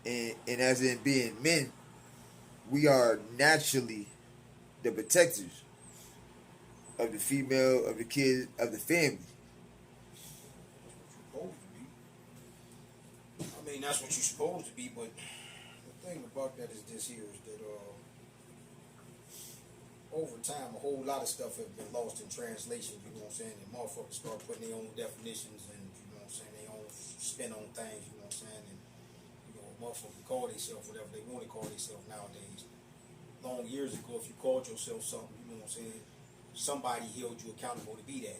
and as in being men, we are naturally the protectors of the female, of the kids, of the family. I mean, that's what you're supposed to be, but the thing about that is this here is that over time, a whole lot of stuff has been lost in translation, you know what I'm saying? And motherfuckers start putting their own definitions and, you know what I'm saying, their own spin on things, you know what I'm saying? And, you know, motherfuckers call themselves whatever they want to call themselves nowadays. Long years ago, if you called yourself something, you know what I'm saying, somebody held you accountable to be that.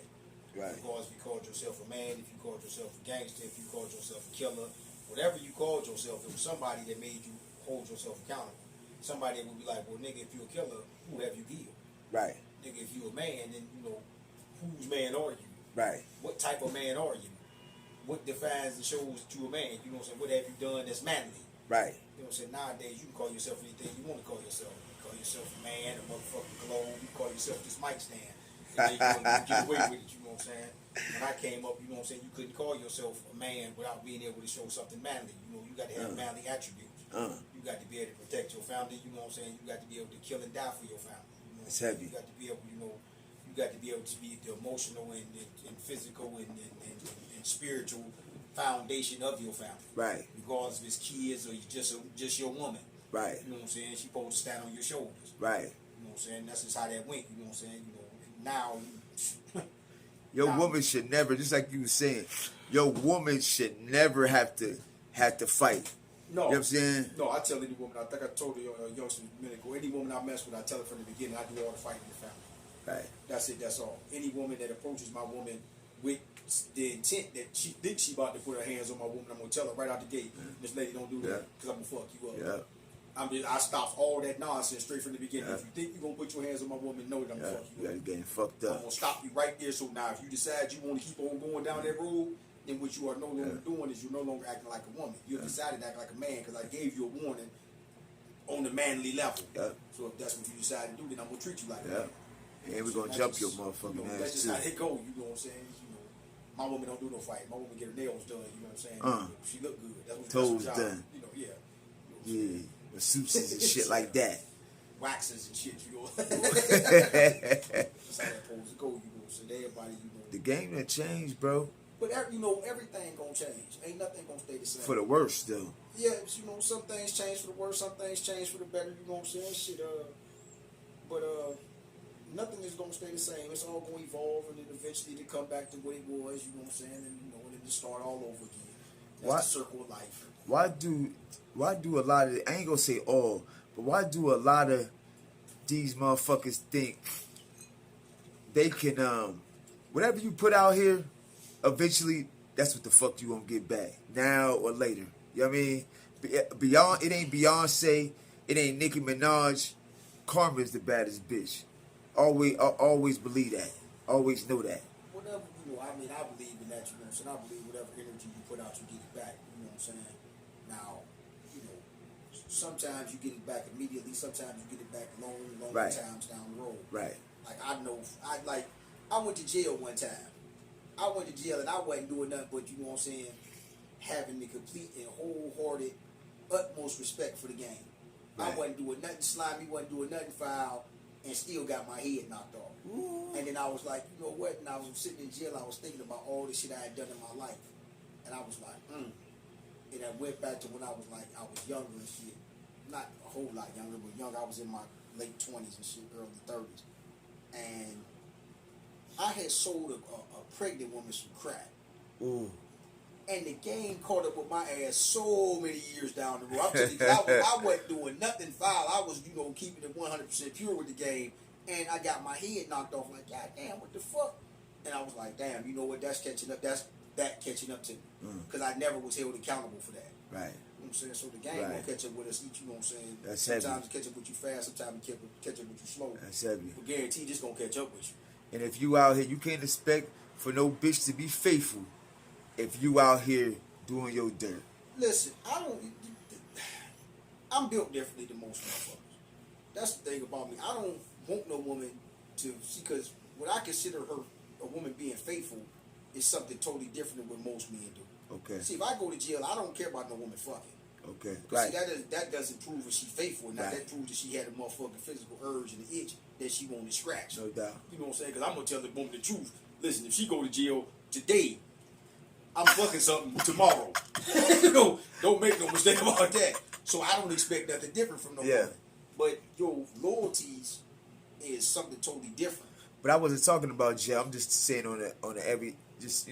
Right. Regardless if you called yourself a man, if you called yourself a gangster, if you called yourself a killer, whatever you called yourself, it was somebody that made you hold yourself accountable. Somebody that would be like, well, nigga, if you're a killer, who have you killed? Right. Nigga, if you're a man, then, you know, whose man are you? Right. What type of man are you? What defines and shows that you're a man? You know what I'm saying? What have you done that's manly? Right. You know what I'm saying? Nowadays, you can call yourself anything you want to call yourself. You can call yourself a man, a motherfucking globe. You can call yourself this mic stand. And then you get away with it, you know what I'm saying? When I came up, you know what I'm saying, you couldn't call yourself a man without being able to show something manly. You know, you got to have manly attributes. You got to be able to protect your family, you know what I'm saying? You got to be able to kill and die for your family. You know It's heavy. You got to be able, you know, you got to be able to be the emotional and physical and spiritual foundation of your family. Right. Regardless if it's kids or just your woman. Right. You know what I'm saying? She's supposed to stand on your shoulders. Right. You know what I'm saying? That's just how that went, you know what I'm saying? You know, now your woman should never, just like you were saying, your woman should never have to fight. No. You know what I'm saying? No, I tell any woman, I think I told the youngster a minute ago, any woman I mess with, I tell her from the beginning, I do all the fighting in the family. Right. That's it, that's all. Any woman that approaches my woman with the intent that she thinks she about to put her hands on my woman, I'm going to tell her right out the gate, this lady don't do that, because I'm going to fuck you up. Yeah. I stopped all that nonsense straight from the beginning. If you think you're going to put your hands on my woman, know that I'm going to fuck you up. You're getting fucked up. I'm going to stop you right there. So now if you decide you want to keep on going down that road, then what you are no longer doing is you're no longer acting like a woman. You have decided to act like a man because I gave you a warning on the manly level. So if that's what you decide to do, then I'm going to treat you like a man. And we're going to jump your motherfucking ass that's just too. how it go, you know what I'm saying? You know, my woman don't do no fight. My woman get her nails done, you know what I'm saying? She look good. That's what Toes that's done. You know, yeah. Yeah. Suits and shit like that. Waxes and shit, you know. That's how that supposed to go, you know. So everybody, you know. The game that changed, bro. But you know, everything gonna change. Ain't nothing gonna stay the same. For the worse, though. Yeah, you know, some things change for the worse, some things change for the better. You know what I'm saying? Shit, but nothing is gonna stay the same. It's all gonna evolve, and then eventually to come back to what it was. You know what I'm saying? And you know, and then to start all over again. That's the circle of life. Why do a lot of, I ain't gonna say all, but why do a lot of these motherfuckers think they can, whatever you put out here, eventually that's what the fuck you gonna get back, now or later. You know what I mean? Beyond, it ain't Beyonce, it ain't Nicki Minaj. Karma is the baddest bitch. Always believe that. Always know that. Whatever, you know, I mean, I believe in that, you know what I'm saying? I believe whatever energy you put out, you get it back, you know what I'm saying? Now, you know, sometimes you get it back immediately, sometimes you get it back long times down the road. Right. Like, I went to jail one time. I went to jail and I wasn't doing nothing but, you know what I'm saying, having the complete and wholehearted, utmost respect for the game. Right. I wasn't doing nothing slimy, wasn't doing nothing foul, and still got my head knocked off. Ooh. And then I was like, you know what? And I was sitting in jail, I was thinking about all the shit I had done in my life. And I was like, And I went back to when I was like, I was younger and shit. Not a whole lot younger, but young. I was in my late 20s and shit, early 30s. And I had sold a pregnant woman some crack. Ooh. And the game caught up with my ass so many years down the road. I'm telling you, I wasn't doing nothing foul. I was, you know, keeping it 100% pure with the game. And I got my head knocked off. Like, God damn, what the fuck? And I was like, damn, you know what? That's catching up. That's that catching up to me. Because I never was held accountable for that. Right. You know what I'm saying? So the game will catch up with us each, you know what I'm saying? That's sometimes heavy. it catch up with you fast, sometimes it catch up with you slow. That's heavy. But guaranteed it's going to catch up with you. And if you out here, you can't expect for no bitch to be faithful if you out here doing your dirt. Listen, I'm built differently than most motherfuckers. That's the thing about me. I don't want no woman to see, because what I consider a woman being faithful is something totally different than what most men do. Okay. See, if I go to jail, I don't care about no woman fucking. Okay. Because Right. that doesn't prove if she faithful or not. Right. That proves that she had a motherfucking physical urge and an itch that she wanted to scratch. No doubt. You know what I'm saying? Because I'm gonna tell the woman the truth. Listen, if she go to jail today, I'm fucking something tomorrow. You know, don't make no mistake about that. So I don't expect nothing different from no woman. But your loyalties is something totally different. But I wasn't talking about jail. I'm just saying on the every, just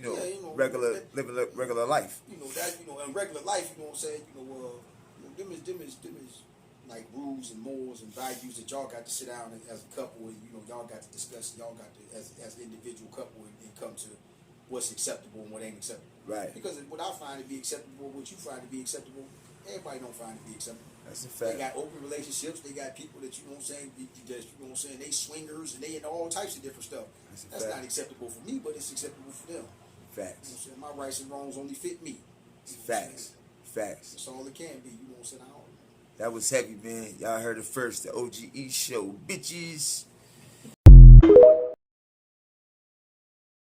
regular living regular life. You know that in regular life, you know what I'm saying. Them is like rules and morals and values that y'all got to sit down as a couple and y'all got to discuss. Y'all got to as an individual couple and come to what's acceptable and what ain't acceptable. Right. Because what I find to be acceptable, what you find to be acceptable, everybody don't find to be acceptable. That's a fact. They got open relationships. They got people that they swingers and they in all types of different stuff. That's not acceptable for me, but it's acceptable for them. Facts. My rights and wrongs only fit me. Facts. Facts. That's all it can be. You know what I'm saying? That was heavy, man. Y'all heard it first. The OGE show, bitches.